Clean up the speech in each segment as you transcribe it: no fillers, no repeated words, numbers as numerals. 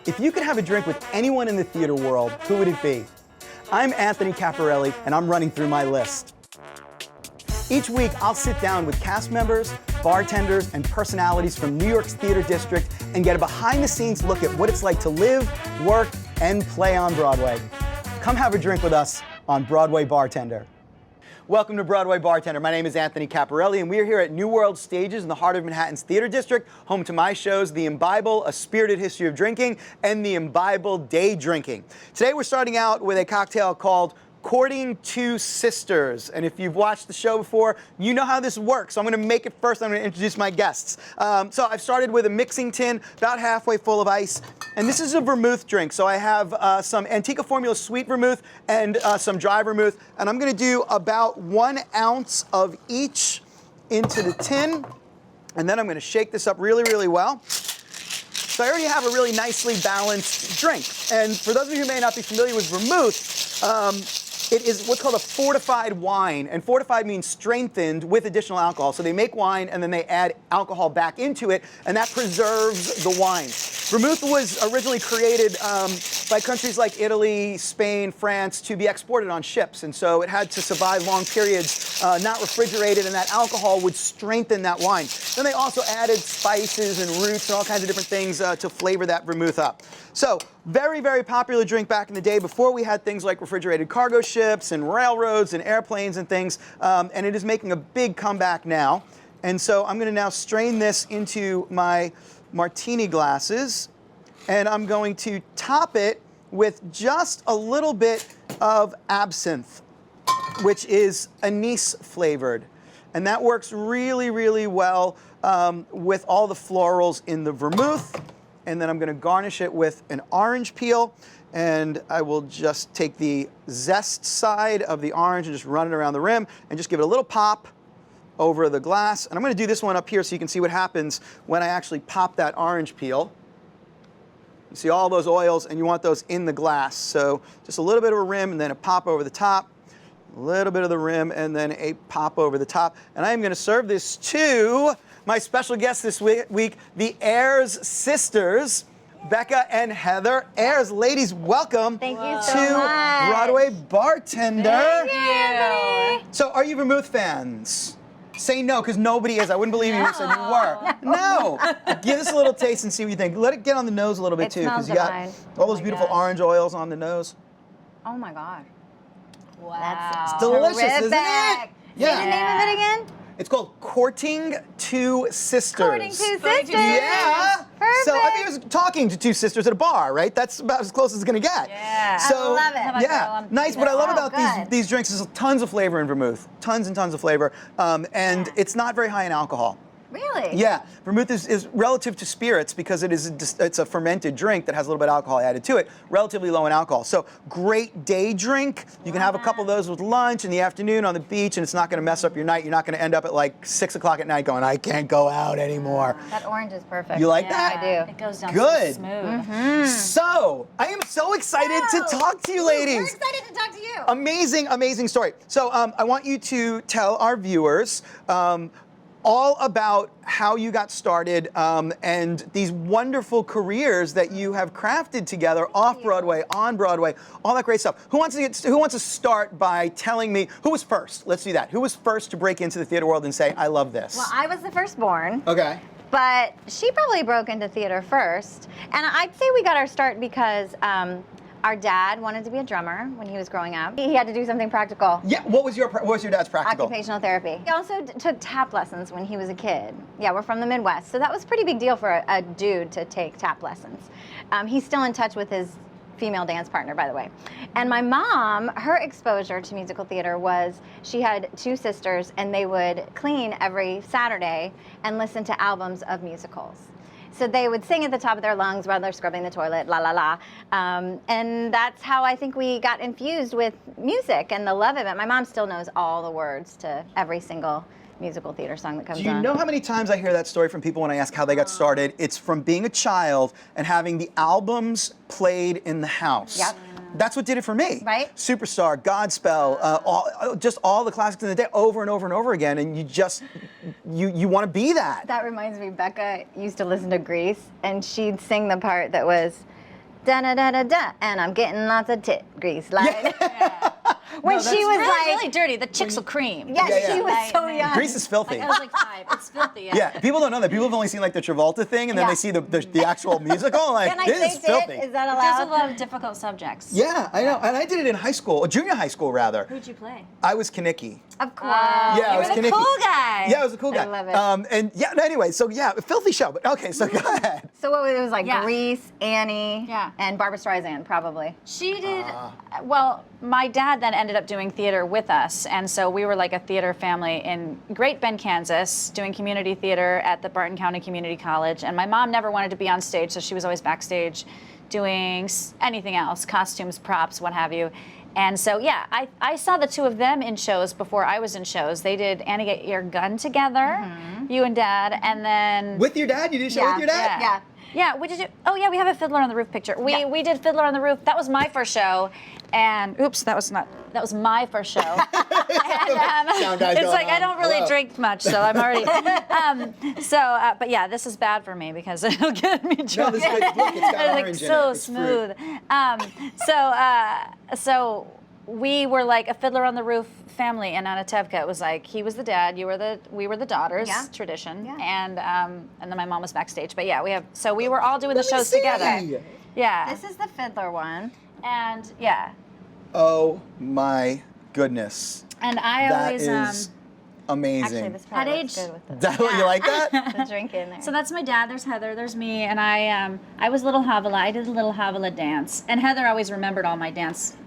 If you could have a drink with anyone in the theater world, who would it be? I'm Anthony Caporale, and I'm running through my list. Each week, I'll sit down with cast members, bartenders, and personalities from New York's theater district and get a behind-the-scenes look at what it's like to live, work, and play on Broadway. Come have a drink with us on Broadway Bartender. Welcome to Broadway Bartender. My name is Anthony Caporale, and we are here at New World Stages in the heart of Manhattan's theater district, home to my shows, The Imbible, A Spirited History of Drinking, and The Imbible Day Drinking. Today we're starting out with a cocktail called Courting Two Sisters. And if you've watched the show before, you know how this works. So I'm going to make it first. I'm going to introduce my guests. So I've started with a mixing tin, about halfway full of ice. And this is a vermouth drink. So I have some Antica Formula sweet vermouth and some dry vermouth. And I'm going to do about 1 ounce of each into the tin. And then I'm going to shake this up really, really well. So I already have a really nicely balanced drink. And for those of you who may not be familiar with vermouth, it is what's called a fortified wine, and fortified means strengthened with additional alcohol. So they make wine and then they add alcohol back into it, and that preserves the wine. Vermouth was originally created by countries like Italy, Spain, France to be exported on ships, and so it had to survive long periods, not refrigerated, and that alcohol would strengthen that wine. Then they also added spices and roots and all kinds of different things to flavor that vermouth up. So, very, very popular drink back in the day before we had things like refrigerated cargo ships and railroads and airplanes and things, and it is making a big comeback now. And so I'm going to now strain this into my martini glasses, and I'm going to top it with just a little bit of absinthe, which is anise flavored. And that works really, really well with all the florals in the vermouth. And then I'm going to garnish it with an orange peel, and I will just take the zest side of the orange and just run it around the rim and just give it a little pop over the glass. And I'm going to do this one up here so you can see what happens when I actually pop that orange peel. You see all those oils, and you want those in the glass. So just a little bit of a rim and then a pop over the top, a little bit of the rim and then a pop over the top. And I am going to serve this to my special guests this week, the Ayers sisters, Becca and Heather Ayers. Ladies, welcome Thank you to so much. Broadway Bartender. Thank you. So, are you vermouth fans? Say no, because nobody is. I wouldn't believe you said you were. No. Give us a little taste and see what you think. Let it get on the nose a little bit too, because you got all those beautiful orange oils on the nose. Oh my God. Wow. It's delicious, terrific. isn't it? Yeah. Say the name of it again? It's called Courting Two Sisters. Courting Two Sisters. Yeah. Perfect. So I think it was talking to two sisters at a bar, right? That's about as close as it's gonna get. Yeah. So, I love it. Yeah. Nice. What I love about good. these drinks is tons of flavor in vermouth. Tons and tons of flavor. And it's not very high in alcohol. Really? Yeah, vermouth is relative to spirits because it's a fermented drink that has a little bit of alcohol added to it, relatively low in alcohol. So great day drink. You can have a couple of those with lunch in the afternoon on the beach, and it's not going to mess up your night. You're not going to end up at like 6 o'clock at night going, I can't go out anymore. That orange is perfect. You like that? I do. It goes down Good. so smooth. So, I am so excited to talk to you ladies. We're excited to talk to you. Amazing, amazing story. So I want you to tell our viewers all about how you got started and these wonderful careers that you have crafted together off Broadway, on Broadway, all that great stuff. Who wants to start by telling me who was first? Let's do that. Who was first to break into the theater world and say, I love this? Well, I was the firstborn. Okay. But she probably broke into theater first. And I'd say we got our start because our dad wanted to be a drummer when he was growing up. He had to do something practical. Yeah, what was your dad's practical? Occupational therapy. He also took tap lessons when he was a kid. Yeah, we're from the Midwest, so that was a pretty big deal for a dude to take tap lessons. He's still in touch with his female dance partner, by the way. And my mom, her exposure to musical theater was she had two sisters, and they would clean every Saturday and listen to albums of musicals. So they would sing at the top of their lungs while they're scrubbing the toilet, la la la. And that's how I think we got infused with music and the love of it. My mom still knows all the words to every single musical theater song that comes on. Do you know how many times I hear that story from people when I ask how they got started? It's from being a child and having the albums played in the house. Yep. That's what did it for me. Right. Superstar, Godspell, just all the classics in the day over and over and over again, and you want to be that. That reminds me, Becca used to listen to Grease, and she'd sing the part that was, da da da da da, and I'm getting lots of tit grease. Like when No, she that's was Really, like, really dirty. The chicks will cream. yeah, Yeah, she was Right, so right. young. Grease is filthy. Like, I was like 5. It's filthy. Yeah. Yeah, people don't know that. People have only seen like the Travolta thing, and then Yeah. they see the actual musical, like Can I this say is filthy. tit? Is that There's a allowed? lot of difficult subjects. Yeah, I know, and I did it in high school, or junior high school rather. Who'd you play? I was Kaneki. Of course. Yeah, I you was were the Kaneki. cool guy. Yeah, I was a cool guy. I love it. And yeah, no, anyway, so yeah, filthy show. But okay, so go ahead. So what was it? It was like Yeah. Grease, Annie, Yeah. and Barbra Streisand, probably. She did. Well, my dad then ended up doing theater with us, and so we were like a theater family in Great Bend, Kansas, doing community theater at the Barton County Community College. And my mom never wanted to be on stage, so she was always backstage doing anything else, costumes, props, what have you. And so, yeah, I saw the two of them in shows before I was in shows. They did Annie Get Your Gun together, you and Dad, and then... With your dad? You did a show with your dad? Yeah. Yeah, we did. Oh yeah, we have a Fiddler on the Roof picture. We did Fiddler on the Roof. That was my first show, and oops, that was my first show. And, Sound guys it's going like I on. don't really Hello. drink much, so I'm already. But yeah, this is bad for me because it'll get me drunk. No, this is good. Look, it's got It's like orange in so it. It's fruit. smooth. So we were like a Fiddler on the Roof family in Anatevka. It was like he was the dad, we were the daughters, Yeah. tradition, Yeah. and then my mom was backstage. But yeah, we were all doing the Let me shows see. together. Yeah, This is the Fiddler one. and yeah, Oh my goodness. and I That always is amazing. Actually, this probably At looks age- good with That what you like that? the drink in there. So that's my dad. There's Heather. There's me, and I was Little Havala. I did the Little Havala dance, and Heather always remembered all my dances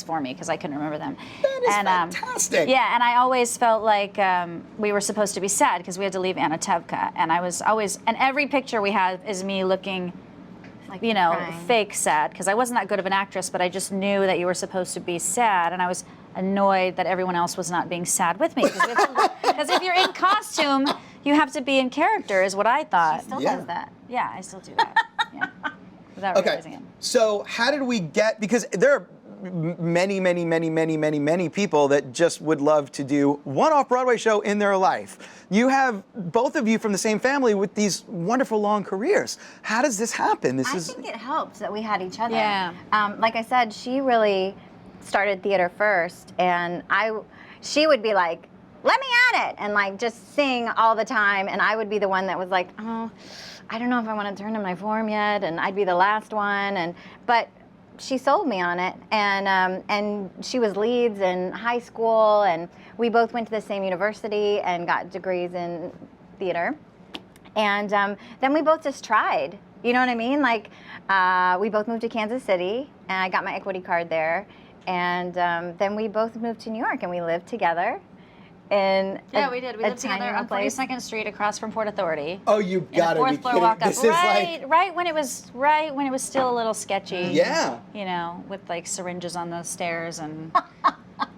for me because I couldn't remember them. That is and, fantastic. Yeah, and I always felt like we were supposed to be sad because we had to leave Anatevka, and I was always. And every picture we have is me looking, Like you know, crying. fake sad because I wasn't that good of an actress, but I just knew that you were supposed to be sad, and I was annoyed that everyone else was not being sad with me because if you're in costume, you have to be in character, is what I thought. Still Yeah. does that. Yeah, I still do that. Yeah. Without Okay. realizing it. So how did we get, because there are many people that just would love to do one off-Broadway show in their life. You have both of you from the same family with these wonderful long careers. How does this happen? I think it helped that we had each other. Yeah. Like I said, she really started theater first, and she would be like, "Let me at it," and like just sing all the time, and I would be the one that was like, "Oh, I don't know if I want to turn in my form yet," and I'd be the last one, but she sold me on it, and she was Leeds in high school, and we both went to the same university and got degrees in theater. And then we both just tried. You know what I mean? Like, we both moved to Kansas City, and I got my equity card there. And then we both moved to New York, and we lived together. Yeah, we did. We lived together on place. 42nd Street across from Port Authority. Oh, you In a gotta be fourth floor kidding. walk up. This is like, Right when it was still a little sketchy. Yeah. You know, with like syringes on the stairs and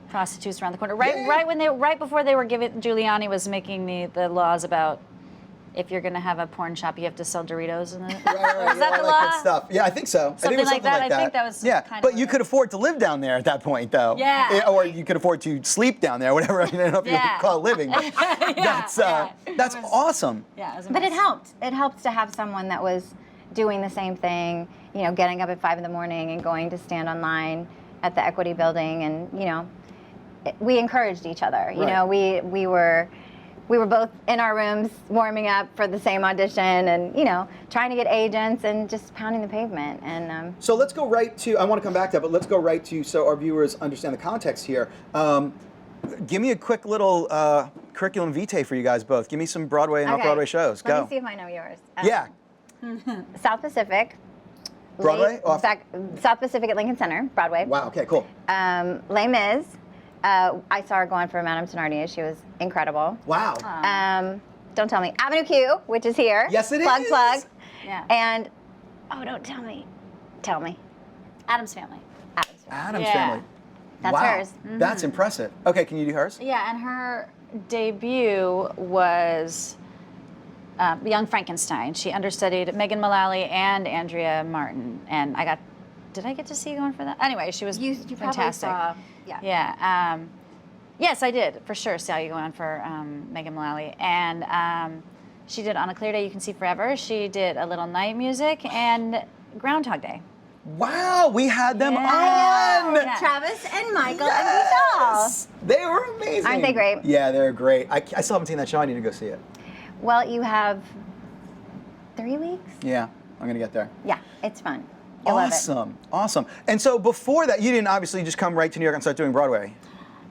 prostitutes around the corner. Right Yeah. right before they were Giuliani was making the laws about if you're gonna have a porn shop, you have to sell Doritos in it. right, Was that all the that law? good stuff. Yeah, I think so. I think Something it was like that. like I think that was yeah, kind but of you what could it- afford to live down there at that point, though. Yeah. Or you could afford to sleep down there, whatever. I don't know if you Yeah. would call it living. But that's It was- awesome. Yeah, it was a But it mess. helped. It helped to have someone that was doing the same thing, you know, getting up at 5 in the morning and going to stand online at the Equity Building, and we encouraged each other. You Right. know, we were both in our rooms warming up for the same audition, and trying to get agents and just pounding the pavement. And So let's go right to, I want to come back to that, but let's go right to, so our viewers understand the context here. Give me a quick little curriculum vitae for you guys both. Give me some Broadway and off-Broadway shows. Let Go. me see if I know yours. Yeah. South Pacific. Broadway? South Pacific at Lincoln Center, Broadway. Wow, okay, cool. Les Mis. I saw her go on for Madame Thenardier. She was incredible. Wow. Don't tell me. Avenue Q, which is here. Yes, it plug, is. Plug. Yeah. And, don't tell me. Tell me. Adam's Family. Adam's Family. Adam's Yeah. Family. That's Wow. hers. That's impressive. Okay, can you do hers? Yeah, and her debut was Young Frankenstein. She understudied Megan Mullally and Andrea Martin, and did I get to see you going for that? Anyway, she was You fantastic. probably saw, yeah. Yeah. Yes, I did for sure. Saw you go on for Megan Mullally, and she did On a Clear Day You Can See Forever. She did A Little Night Music and Groundhog Day. Wow, we had them on. Yeah. Travis and Michael and Yes! They were amazing. Aren't they great? Yeah, they're great. I still haven't seen that show. I need to go see it. Vishal. Well, you have 3 weeks? Yeah, I'm going to get there. Yeah, it's fun. You'll love it. Awesome, awesome. And so before that, you didn't obviously just come right to New York and start doing Broadway.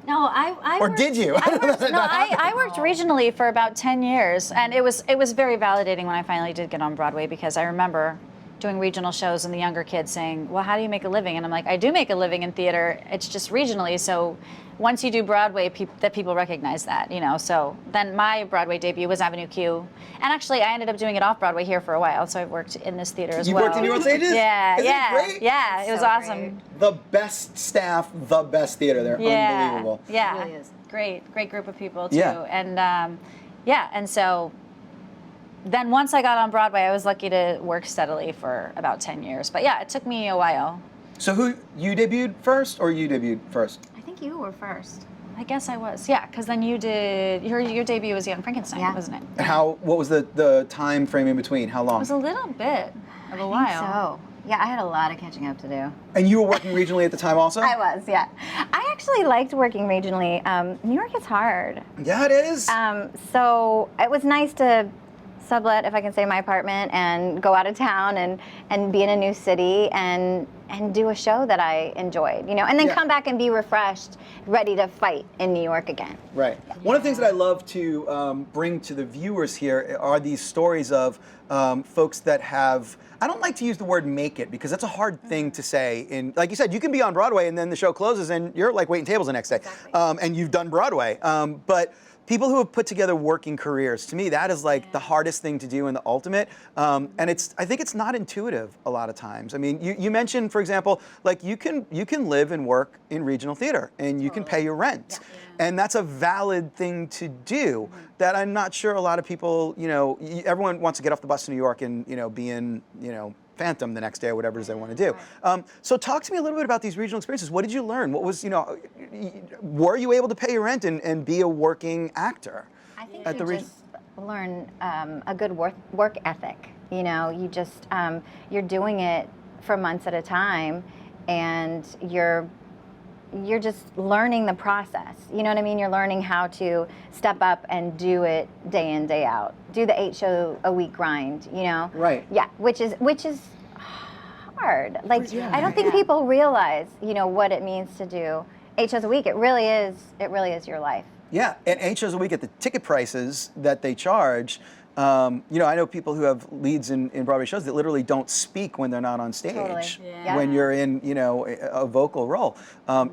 No, I Or worked, did you? I worked regionally for about 10 years, and it was very validating when I finally did get on Broadway, because I remember doing regional shows and the younger kids saying, well, how do you make a living? And I'm like, I do make a living in theater, it's just regionally, so once you do Broadway, that people recognize that, you know. So then my Broadway debut was Avenue Q, and actually I ended up doing it off Broadway here for a while, so I've worked in this theater as You well. worked in New York Stages? Yeah, Isn't yeah, it great? yeah, it was So awesome. great. The best staff, the best theater. They're unbelievable. Yeah, It really is. great group of people too. Yeah. And and so then once I got on Broadway, I was lucky to work steadily for about 10 years. But yeah, it took me a while. So you debuted first, or you debuted first? I think you were first. I guess I was, yeah, because then you did your debut was Young Frankenstein, Yeah. wasn't it? And what was the time frame in between? How long? It was a little bit of a I while. think so. Yeah, I had a lot of catching up to do. And you were working regionally at the time also? I was, yeah. I actually liked working regionally. New York is hard. Yeah, it is. So it was nice to sublet, if I can say, my apartment and go out of town and be in a new city and do a show that I enjoyed, you know, and then Yeah. come back and be refreshed, ready to fight in New York again. Right. One of the things that I love to bring to the viewers here are these stories of folks that have, I don't like to use the word make it, because that's a hard thing to say. Like you said, you can be on Broadway and then the show closes and you're like waiting tables the next day. Exactly. And you've done Broadway. But people who have put together working careers, to me, that is like the hardest thing to do and the ultimate. And I think it's not intuitive a lot of times. I mean, you mentioned, for example, like you can live and work in regional theater and you can pay your rent. Yeah. And that's a valid thing to do that I'm not sure a lot of people, you know, everyone wants to get off the bus to New York and, you know, be in, you know, Phantom the next day or whatever it is they want to do. So talk to me a little bit about these regional experiences. What did you learn? What was, you know, were you able to pay your rent and be a working actor? I think At you the region- just learn a good work ethic. You know, you just, you're doing it for months at a time, and you're just learning the process. You know what I mean? You're learning how to step up and do it day in, day out. Do the 8-show-a-week grind, you know? Right. Yeah, which is hard. Like, Yeah. I don't think people realize, you know, what it means to do 8 shows a week. It really is your life. Yeah, and 8 shows a week at the ticket prices that they charge. You know, I know people who have leads in Broadway shows that literally don't speak when they're not on stage. Totally. Yeah. When you're in, you know, a vocal role.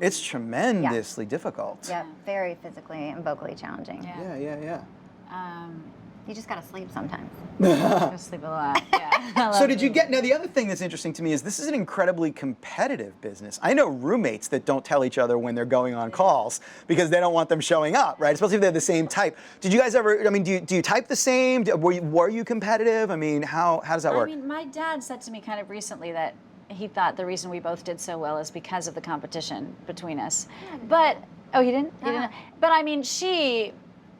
It's tremendously difficult. Yeah, very physically and vocally challenging. Yeah. Yeah. You just gotta sleep sometimes. I sleep a lot. Yeah. So did you get, now the other thing that's interesting to me is this is an incredibly competitive business. I know roommates that don't tell each other when they're going on calls because they don't want them showing up, right? Especially if they're the same type. Did you guys ever, I mean, do you type the same? Were you competitive? I mean, how does that work? I mean, my dad said to me kind of recently that he thought the reason we both did so well is because of the competition between us. But, oh, he didn't? He didn't? But I mean, she,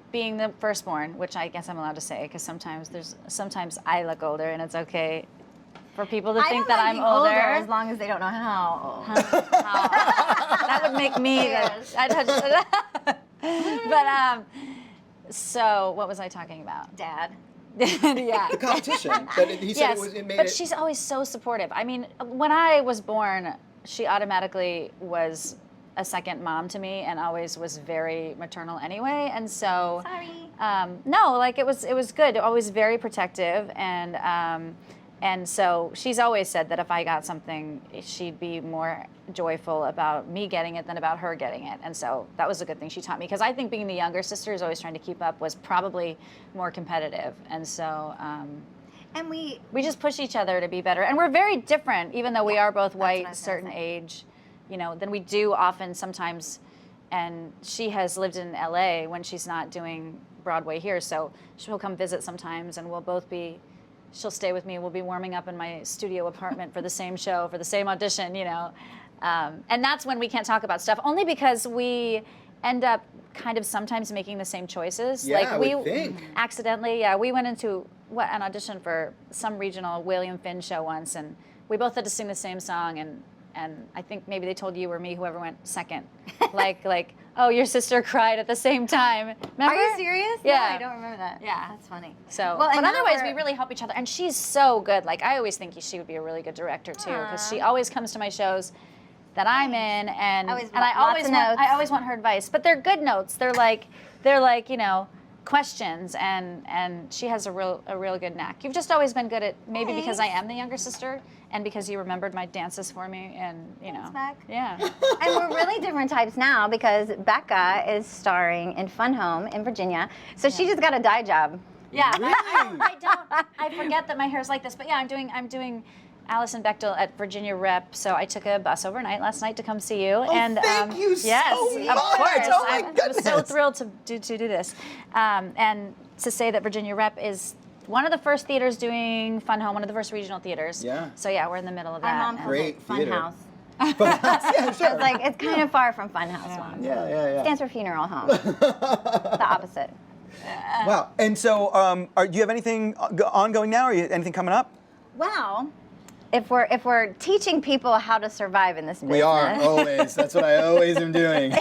being the firstborn, which I guess I'm allowed to say, because sometimes I look older, and it's okay for people to think that I'm older. as long as they don't know how old. That would make me. But so what was I talking about? Dad. Yeah. The competition. That he said Yes, it made but it. she's always so supportive. I mean, when I was born, she automatically was a second mom to me, and always was very maternal anyway. And so, Sorry. no, like it was good. Always very protective, and so she's always said that if I got something, she'd be more joyful about me getting it than about her getting it. And so that was a good thing she taught me, because I think being the younger sister is always trying to keep up was probably more competitive. And so. And we We just push each other to be better. And we're very different, even though we are both what I white, was gonna certain say. age, you know, than we do often sometimes. And she has lived in LA when she's not doing Broadway here. So she'll come visit sometimes, and she'll stay with me. We'll be warming up in my studio apartment for the same show, for the same audition, you know. And that's when we can't talk about stuff, only because we end up kind of sometimes making the same choices. Yeah, like I would think. accidentally, we went into an audition for some regional William Finn show once, and we both had to sing the same song, and I think maybe they told you or me, whoever went second, like, oh, your sister cried at the same time. Remember? Are you serious? Yeah. No, I don't remember that. Yeah. That's funny. So, Well, but and now otherwise, we we're- really help each other, and she's so good. Like, I always think she would be a really good director too, because she always comes to my shows that I'm in, and Always I lots always of want notes. I always want her advice. But they're good notes. They're like you know, questions, and she has a real good knack. You've just always been good at, maybe because I am the younger sister, and because you remembered my dances for me, and you know, Beck. yeah. And we're really different types now because Becca is starring in Fun Home in Virginia. So she just got a dye job. Yeah, Really? I forget that my hair's like this, but yeah, I'm doing Allison Bechtel at Virginia Rep, so I took a bus overnight last night to come see you. Oh, thank you so yes, much. Of course. Oh, my I was so goodness. thrilled to do this. And to say that Virginia Rep is one of the first theaters doing Fun Home, one of the first regional theaters. Yeah. So yeah, we're in the middle of My that. mom and- calls Great it Fun theater. House. Yeah, sure. It's like, it's kind of far from Fun House, Mom. Yeah. Stands for funeral home. The opposite. Wow. And so, do you have anything ongoing now, or anything coming up? Well, if we're teaching people how to survive in this business, We are always. That's what I always am doing.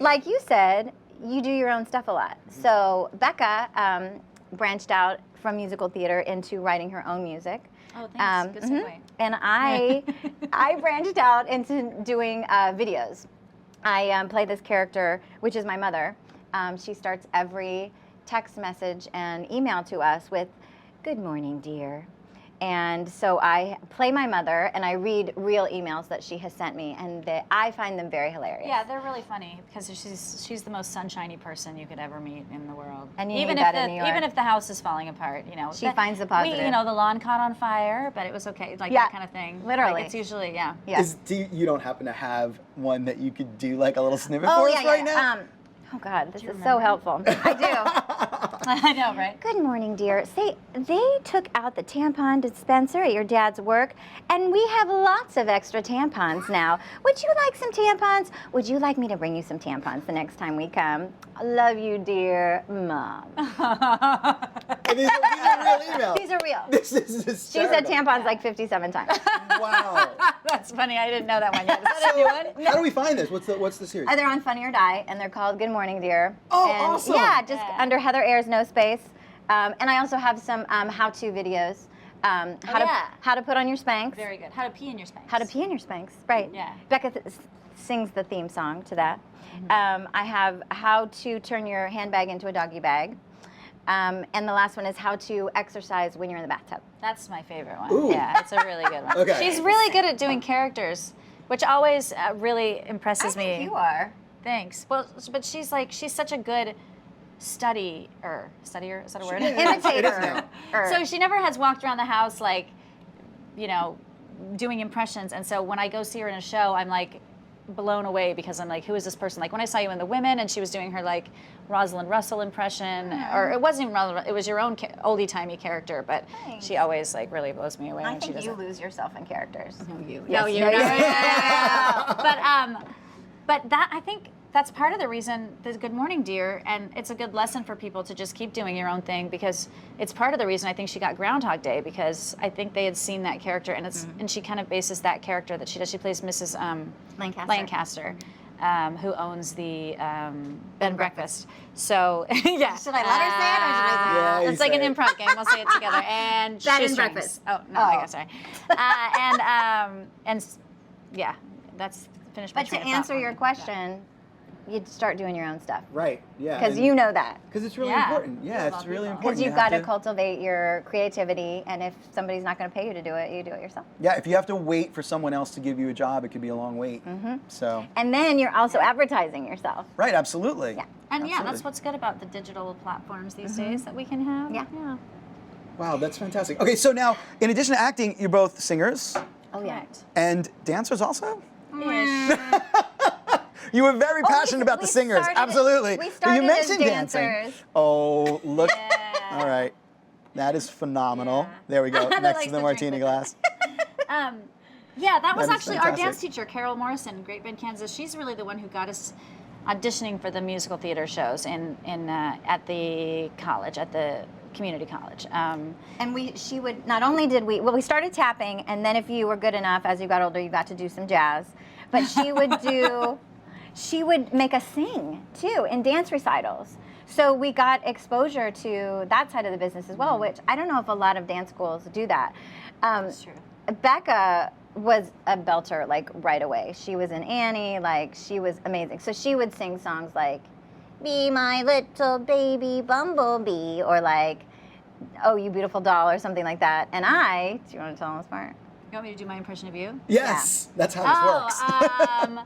like you said, you do your own stuff a lot. So Becca branched out from musical theater into writing her own music. Oh, thanks. Good segue. And I branched out into doing videos. I play this character, which is my mother. She starts every text message and email to us with, "Good morning, dear." And so I play my mother, and I read real emails that she has sent me, and I find them very hilarious. Yeah, they're really funny because she's the most sunshiny person you could ever meet in the world. And you even need if that in New York. even if the house is falling apart, you know. She finds the positive. You know, the lawn caught on fire, but it was okay, like Yeah, that kind of thing. literally. Like, it's usually yeah. Yeah. You don't happen to have one that you could do like a little snippet Oh, for yeah, us right yeah. now? Oh God, this you is so helpful. I do. I know, right? Good morning, dear. Say, they took out the tampon dispenser at your dad's work, and we have lots of extra tampons now. Would you like some tampons? Would you like me to bring you some tampons the next time we come? I love you, dear Mom. And these are real emails. These are real. This is She said hysterical. tampons like 57 times. Wow. That's funny. I didn't know that one yet. Is that a new one? How do we find this? What's the series? They're on Funny or Die, and they're called Good Morning, Dear. Oh, and awesome. Yeah, just Yeah. under Heather Ayers, no space. And I also have some how-to videos. How to put on your Spanx. Very good. How to pee in your Spanx. How to pee in your Spanx, right. Yeah. Becca sings the theme song to that. I have how to turn your handbag into a doggy bag. And the last one is how to exercise when you're in the bathtub. That's my favorite one. Ooh. Yeah, it's a really good one. Okay. She's really good at doing characters, which always really impresses I think me. you are. Thanks. Well, but she's such a good studier. Is that a word? Imitator. So she never has walked around the house doing impressions. And so when I go see her in a show, I'm like blown away because I'm like, who is this person? Like when I saw you in The Women and she was doing her like Rosalind Russell impression, or it wasn't even Rosalind, it was your own oldie-timey character, but Thanks. she always like really blows me away I when she think does you it. lose yourself in characters. No, you. Yeah. But that, I think that's part of the reason there's Good Morning, Dear, and it's a good lesson for people to just keep doing your own thing, because it's part of the reason I think she got Groundhog Day, because I think they had seen that character, and it's and she kind of bases that character that she does. She plays Mrs. Lancaster, who owns the bed and breakfast. So yeah. Should I let her say it or should I say it? Yeah, you It's like an say it. improv game. We'll say it together. And Bed and shoestrings. breakfast. Oh no, Oh. I guess sorry. Yeah, that's finished. But to answer your question, you'd start doing your own stuff. Right. Yeah. Because and- you know that. Because it's really Yeah. important. Yeah, Yeah, it's well, really people. important. Because You you've have got to to- cultivate your creativity, and if somebody's not going to pay you to do it, you do it yourself. Yeah, if you have to wait for someone else to give you a job, it could be a long wait. Mm-hmm. So, And then you're also advertising yourself. right, absolutely. Yeah. And yeah, Absolutely. that's what's good about the digital platforms these days that we can have. Yeah. Wow, that's fantastic. Okay, so now, in addition to acting, you're both singers Oh, yeah. Correct. and dancers also? Ish. You were very Oh, passionate about the singers. started- Absolutely. we But started you as mentioned dancing. dancers. Oh, look. Yeah. All right. That is phenomenal. Yeah. There we go. That Next likes to the to martini drink with glass. Yeah, that was That is actually our fantastic. dance teacher, Carol Morrison, Great Bend, Kansas. She's really the one who got us auditioning for the musical theater shows at the college, at the community college. And she would, not only did we started tapping, and then if you were good enough, as you got older, you got to do some jazz. But she would make us sing, too, in dance recitals. So we got exposure to that side of the business as well, which I don't know if a lot of dance schools do that. That's true. Becca was a belter, like, right away. She was in Annie, like, she was amazing. So she would sing songs like, "Be my little baby bumblebee," or like, "Oh, you beautiful doll," or something like that. And do you want to tell them this part? You want me to do my impression of you? Yes, that's how this works.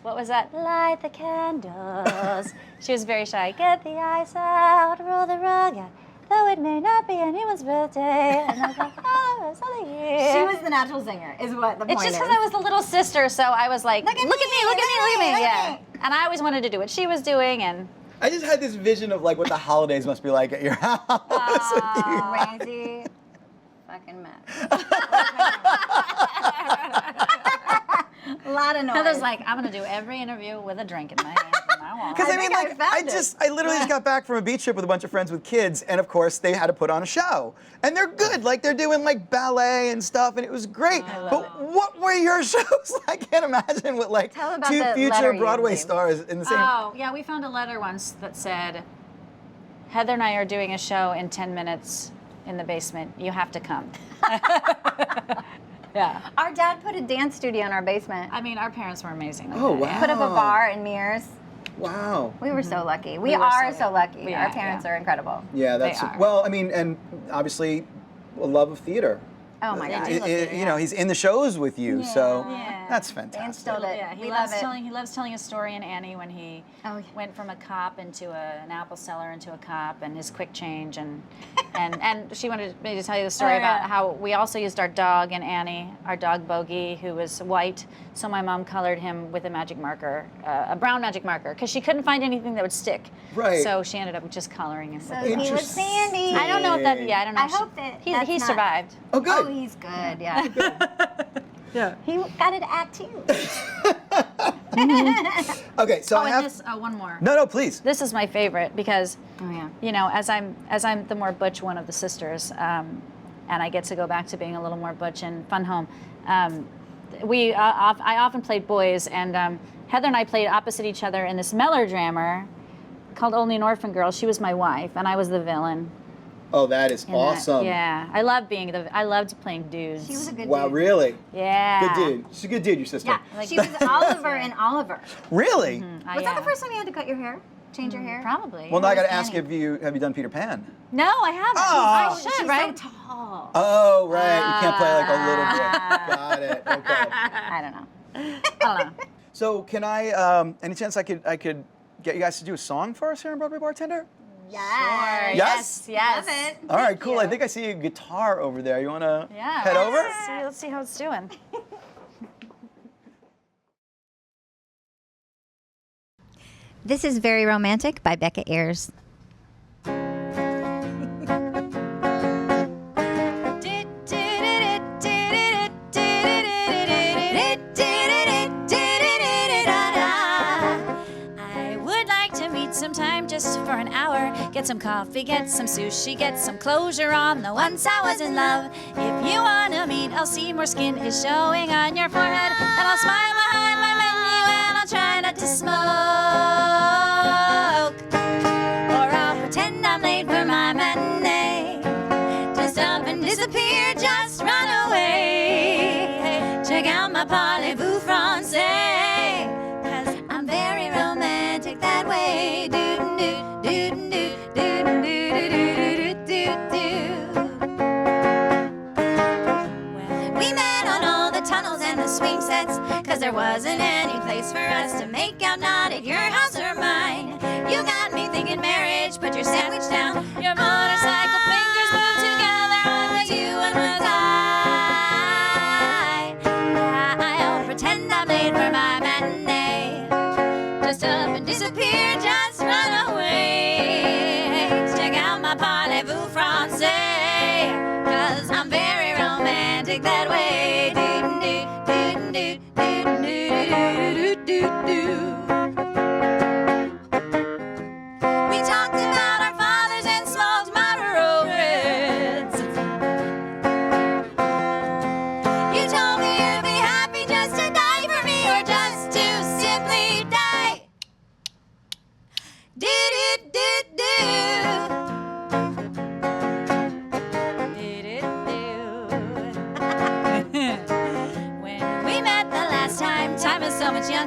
What was that? Light the candles. She was very shy. Get the ice out, roll the rug out, though it may not be anyone's birthday. And I was like, oh, it's not a year. She was the natural singer, is what the point It's is. just because I was the little sister, so I was like, look at me. Yeah. And I always wanted to do what she was doing, and I just had this vision of like what the holidays must be like at your house with you. crazy fucking mess. A lot of noise. Heather's like, I'm gonna do every interview with a drink in my hand from now on. Because I mean, like, I literally just got back from a beach trip with a bunch of friends with kids, and of course they had to put on a show, and they're good. Like they're doing like ballet and stuff, and it was great. But what were your shows? I can't imagine what like Tell about two the future letter you Broadway gave. stars in the same. Oh, yeah, we found a letter once that said, Heather and I are doing a show in 10 minutes in the basement. You have to come. Yeah. Our dad put a dance studio in our basement. I mean, our parents were amazing. Like Oh, that, yeah. wow. Put up a bar and mirrors. Wow. We were so lucky. We We were are so so lucky. we Our are, parents yeah. are incredible. Yeah, that's They are. well. I mean, and obviously, a love of theater. Oh my God. You know, he's in the shows with you, so Yeah. that's They fantastic. instilled it. Yeah, he we loves love it. telling. He loves telling a story in Annie when he Oh, yeah. went from a cop into an apple seller into a cop, and his quick change, and she wanted me to tell you the story Oh, about yeah. how we also used our dog in Annie, our dog Bogey, who was white. So my mom colored him with a magic marker, a brown magic marker, because she couldn't find anything that would stick. Right. So she ended up just coloring him. So with he it. was Interesting. Sandy. I don't know if that. Yeah, I don't know. I if she- hope that that's he not- survived. Oh, good. Oh, he's good. Yeah. Yeah. He got an act too. Okay, so I And have. this. Oh, one more. No, please. This is my favorite because, Oh yeah. you know, as I'm the more butch one of the sisters, and I get to go back to being a little more butch and fun home. I often played boys, and Heather and I played opposite each other in this melodrama called Only an Orphan Girl. She was my wife, and I was the villain. Oh, that is in that. awesome. Yeah, I loved playing dudes. She was a good Wow, dude. really? Yeah. Good dude. She's a good dude, your sister. Yeah. She was Oliver in Oliver. Really? Was that the first time you had to cut your hair? Change your hair? Probably. Well, now I got was to ask Annie? you, have you done Peter Pan? no, I haven't. Oh. I should, She's right? so tall. Oh, right. You can't play like a little boy. Got it. Okay. I don't know. I don't know. So, can I? Any chance I could get you guys to do a song for us here on Broadway Bartender? Yes. Yes? Yes. Love it. All right, Thank cool. you. I think I see a guitar over there. You want to Yeah. head over? Let's see how it's doing. This is Very Romantic by Becca Ayers. I would like to meet sometime just for an hour. Get some coffee, get some sushi, get some closure on the once I was in love. If you wanna meet, I'll see more skin is showing on your forehead. And I'll smile behind my menu and I'll try not to smoke. Or I'll pretend I'm late for my matinee. Just up and disappear, just run away. Check out my parlez-vous français. 'Cause I'm very romantic that way. Well, we met on all the tunnels and the swing sets, 'cause there wasn't any place for us to make out, not at your house or mine. You got me thinking marriage, put your sandwich down. Your motorcycle fingers move together. Was you and was I'll pretend I'm late for my matinee. Just up and disappear, just run away. Check out my parlez-vous français, 'cause I'm very romantic that way. We talked about our fathers and smoked Marlboro.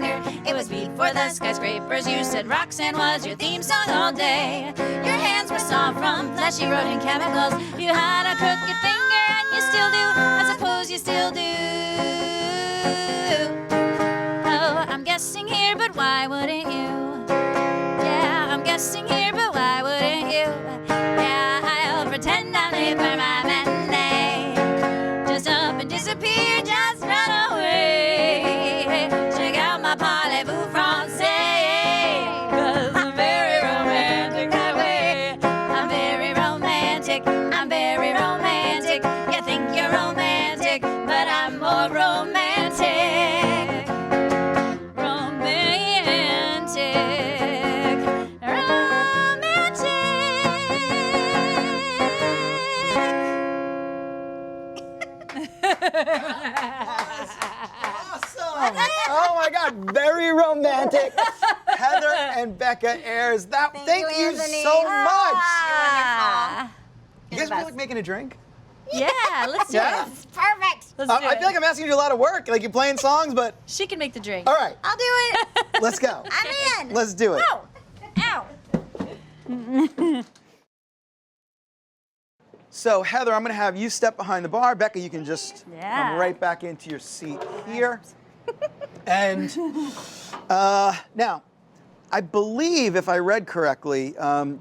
younger. It was before the skyscrapers. You said Roxanne was your theme song all day. Your hands were soft from fleshy rodent chemicals. You had a crooked finger and you still do. I suppose you still do. Oh, I'm guessing here, but why wouldn't you? Yeah, I'm guessing here, but why wouldn't you? Yeah, I'll pretend I'm late for my matinee. Just up and disappear, just run away. Check out my parlez-vous français. 'Cause I'm very romantic that way. I'm very romantic, I'm very romantic. You think you're romantic, but I'm more romantic. Romantic. Awesome! Oh my God, very romantic. Heather and Becca Ayers. Thank you Anthony. so much. Wonderful. You guys feel like making a drink? Yeah, let's do Yeah? it. Perfect. Let's do I it. feel like I'm asking you to do a lot of work. Like you're playing songs, but She can make the drink. all right, I'll do it. let's go. I'm in. Let's do it. Ow. Ow. So Heather, I'm going to have you step behind the bar. Becca, you can just Yeah. come right back into your seat here. And now, I believe, if I read correctly,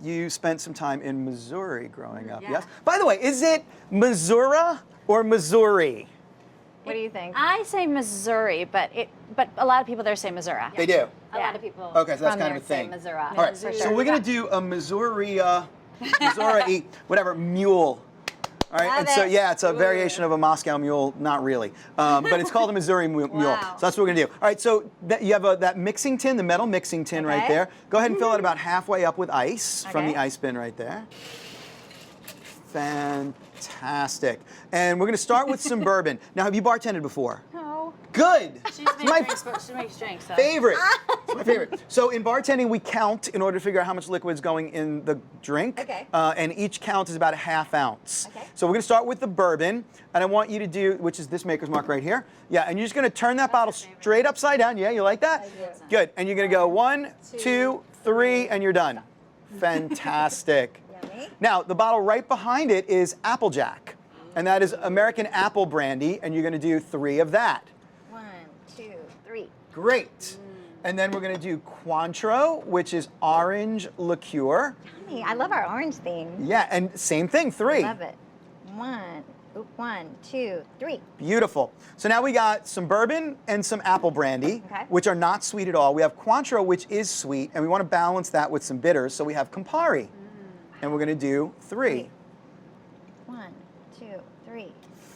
you spent some time in Missouri growing up. Yeah. Yes. By the way, is it Missouri or Missouri? What do you think? I say Missouri, but a lot of people there say Missouri. They do. A lot of people. Okay, so that's from kind there of a thing. Say Missouri. All right. For So sure. we're going to do a Missouri, Missouri, whatever, mule. All right, Love and so it. yeah, it's a variation of a Moscow mule, not really, but it's called a Missouri mule. Wow. So that's what we're gonna do. All right, so you have that mixing tin, the metal mixing tin right Okay. there. Go ahead and fill it about halfway up with ice from Okay. the ice bin right there. Fantastic. And we're gonna start with some bourbon. Now, have you bartended before? No. Good. She It's my makes drinks. So. favorite. It's my favorite. So in bartending, we count in order to figure out how much liquid is going in the drink. Okay. And each count is about a half ounce. Okay. So we're going to start with the bourbon, and I want you to do, which is this maker's mark right here. Yeah, and you're just going to turn that bottle straight upside down. Yeah, you like that? Good. And you're going to go 1, 2, 3, and you're done. Fantastic. Yummy. Now, the bottle right behind it is Applejack, and that is American apple brandy, and you're going to do 3 of that. 1, 2, 3. Great. And then we're going to do Cointreau, which is orange liqueur. Yummy. I love our orange theme. Yeah, and same thing, 3. Love it. 1, 2, 3. Beautiful. So now we got some bourbon and some apple brandy, Okay. which are not sweet at all. We have Cointreau, which is sweet, and we want to balance that with some bitters. So we have Campari. And we're going to do 3. 1, 2, 3.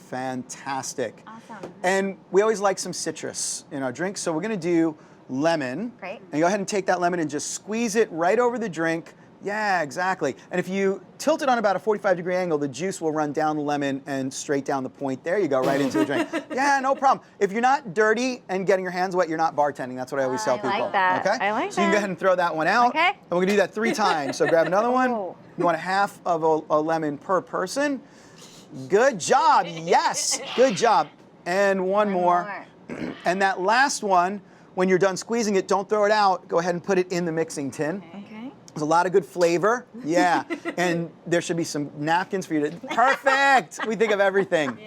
Fantastic. Awesome. And we always like some citrus in our drink, so we're going to do lemon. Great. And go ahead and take that lemon and just squeeze it right over the drink. Yeah, exactly. And if you tilt it on about a 45-degree angle, the juice will run down the lemon and straight down the point. There you go, right into the drink. Yeah, no problem. If you're not dirty and getting your hands wet, you're not bartending. That's what I always tell I like people. that. Okay? I like So you can go that. ahead and throw that one out. Okay. And we're going to do that 3 times. So grab another one. Oh. You want a half of a lemon per person. Good job. Yes. Good job. And one more. And that last one, when you're done squeezing it, don't throw it out. Go ahead and put it in the mixing tin. Okay. There's a lot of good flavor. Yeah. And there should be some napkins for you to. Perfect. We think of everything.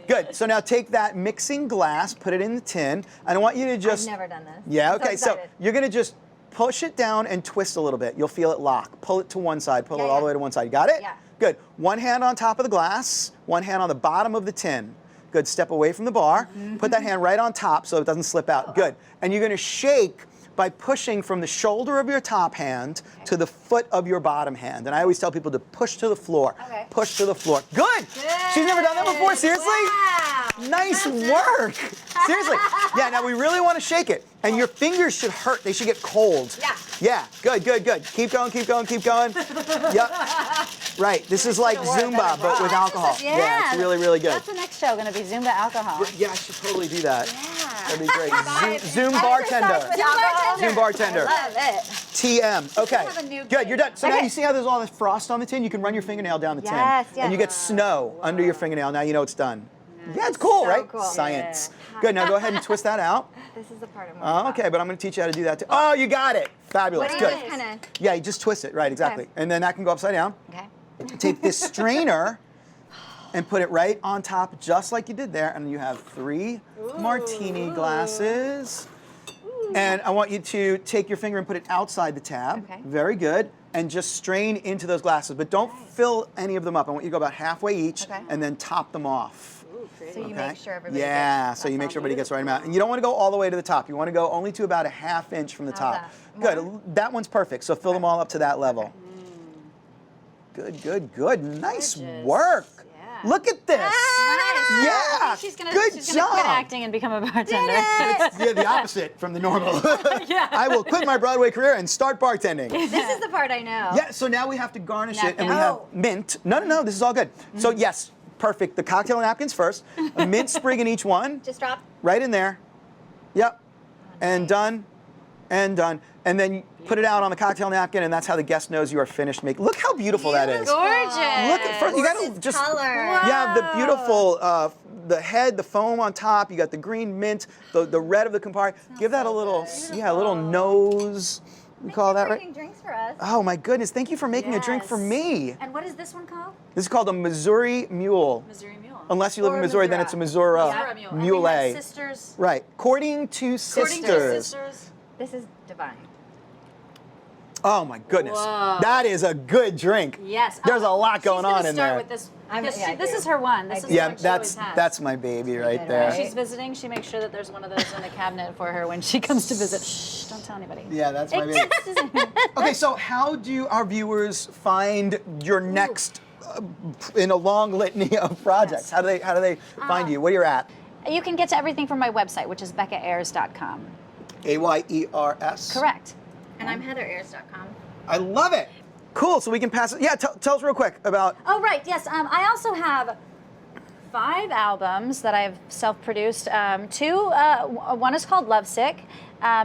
Good. So now take that mixing glass, put it in the tin, and I want you to just. I've never done this. Yeah, I'm okay. So excited. you're going to just push it down and twist a little bit. You'll feel it lock. Pull it to one side. Pull it all the way to one side. You got it? Yeah. Good. One hand on top of the glass, one hand on the bottom of the tin. Good. Step away from the bar. Put that hand right on top so it doesn't slip out. Good. And you're going to shake by pushing from the shoulder of your top hand to the foot of your bottom hand. And I always tell people to push to the floor. Okay. Push to the floor. Good. She's never done that before? Seriously? Wow. Nice work. Seriously. Yeah, now we really want to shake it. And your fingers should hurt. They should get cold. Yeah. Yeah, good, good, good. Keep going, keep going, keep going. Yep. Right, this is like Zumba, but with alcohol. Yeah, it's really, really good. That's the next show, going to be Zumba alcohol. Yeah, I should totally do that. Yeah. That'd be great. Zoom bartender. Zoom bartender. Love it. TM. Okay. have a new Good, you're done. So now Okay. you see how there's all this frost on the tin? You can run your fingernail down the tin. Yes, yes. And you get snow under your fingernail. Now you know it's done. Yeah, it's cool, So right? cool. Science. Good, now go ahead and twist that out. This is the part I'm worried about. Okay, but I'm gonna teach you how to do that too. Oh, you got it. Fabulous, What do you good. just kind of? Yeah, you just twist it, right, exactly. Okay. And then that can go upside down. Okay. Take this strainer and put it right on top, just like you did there, and you have 3 martini glasses. And I want you to take your finger and put it outside the tab. Okay. Very good. And just strain into those glasses, but don't fill any of them up. I want you to go about halfway each, Okay. and then top them off. So you Okay? make sure everybody Yeah, gets, so you that make sounds sure everybody gets the right amount. And you don't want to go all the way to the top. You want to go only to about a ½ inch from the How's top. that? Good. That one's perfect. So fill them all up to that level. Good, good, good. Nice Gorgeous. work. Yeah. Look at this. Nice. Yeah. She's gonna Good quit job. acting and become a bartender. Yeah, the opposite from the normal. Yeah. I will quit my Broadway career and start bartending. This is the part I know. Yeah, so now we have to garnish it, and we Napkin. have Oh. mint. No, this is all good. So yes, perfect. The cocktail napkins first. A mint sprig in each one. Just drop. Right in there. Yep. And nice. done. And done. And then you put it out on the cocktail napkin, and that's how the guest knows you are finished making. Look how beautiful that is. Gorgeous. Look at first. You got to Gorgeous just. color. You have the beautiful, the head, the foam on top. You got the green mint, the red of the Campari. Give that a little, a little nose. We call that right. Making drinks for us. Oh my goodness! Thank you for making a drink for Yes. me. And what is this one called? This is called a Missouri Mule. Missouri Mule. Unless you live in Or Missouri, then Missouri. it's a Missouri Missouri Mule. And we have Mule. sisters. Right. Courting to sisters. Courting to sisters. This is divine. Oh my goodness. Whoa. That is a good drink. Yes. There's a lot She's going gonna on in start there. With this. I'm- This, yeah, I this do. is her one. This is Yeah, what she that's always has. that's my baby right good, there. right? She's visiting. She makes sure that there's one of those in the cabinet for her when she comes to visit. Shh! Don't tell anybody. Yeah, that's my baby. Okay, so how do our viewers find your next in a long litany of projects? Yes. How do they find you? Where you're at? You can get to everything from my website, which is BeccaAyers.com. AYERS. Correct. And I'm HeatherAyers.com. I love it. Cool. So we can pass it. Yeah, tell us real quick about. Oh, right. Yes. I also have 5 albums that I've self-produced. 2. One is called Lovesick.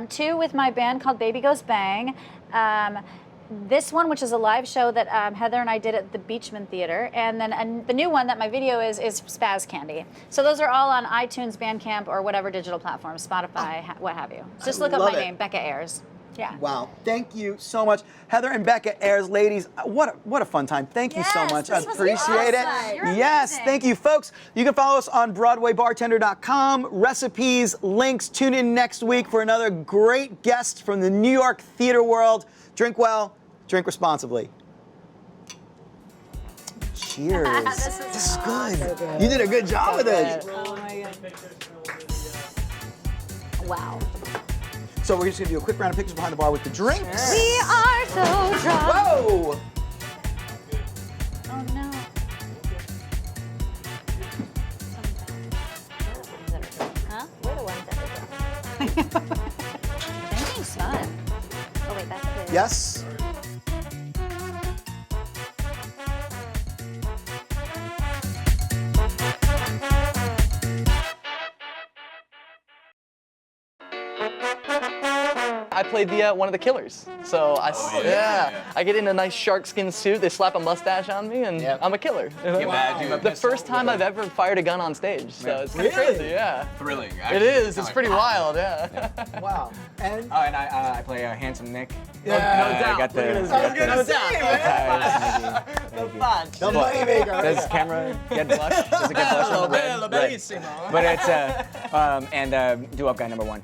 2 with my band called Baby Goes Bang. This one, which is a live show that Heather and I did at the Beachman Theater, and then the new one that my video is Spaz Candy. So those are all on iTunes, Bandcamp, or whatever digital platform, Spotify, what have you. Just look up love my it. name, Becca Ayers. Yeah. Wow. Thank you so much. Heather and Becca Ayers, ladies, what a fun time. Thank you so Yes, much. I this was appreciate awesome. it. You're Yes, amazing. thank you, folks. You can follow us on BroadwayBartender.com. Recipes, links. Tune in next week for another great guest from the New York theater world. Drink well, drink responsibly. Cheers. This is good. You did a good job with it. Oh my God. Wow. So we're just gonna do a quick round of pictures behind the bar with the drinks. We are so drunk. Whoa! Oh no. Huh? We're the ones that are drunk. Drinking's fun. Oh wait, that's the. Yes. I played one of the killers. So I get in a nice sharkskin suit. They slap a mustache on me, and I'm a killer. The first time I've ever fired a gun on stage. So it's kind of Really? crazy. Yeah. Thrilling. It Actually. is. It's pretty wild. Yeah. Wow. And Oh, and I play Handsome Nick. Yeah, no doubt. I got the. Look at his- I was gonna say, man. The moneymaker. Does camera get blush? Does it get blush on the red? Right. But it's and do up guy #1.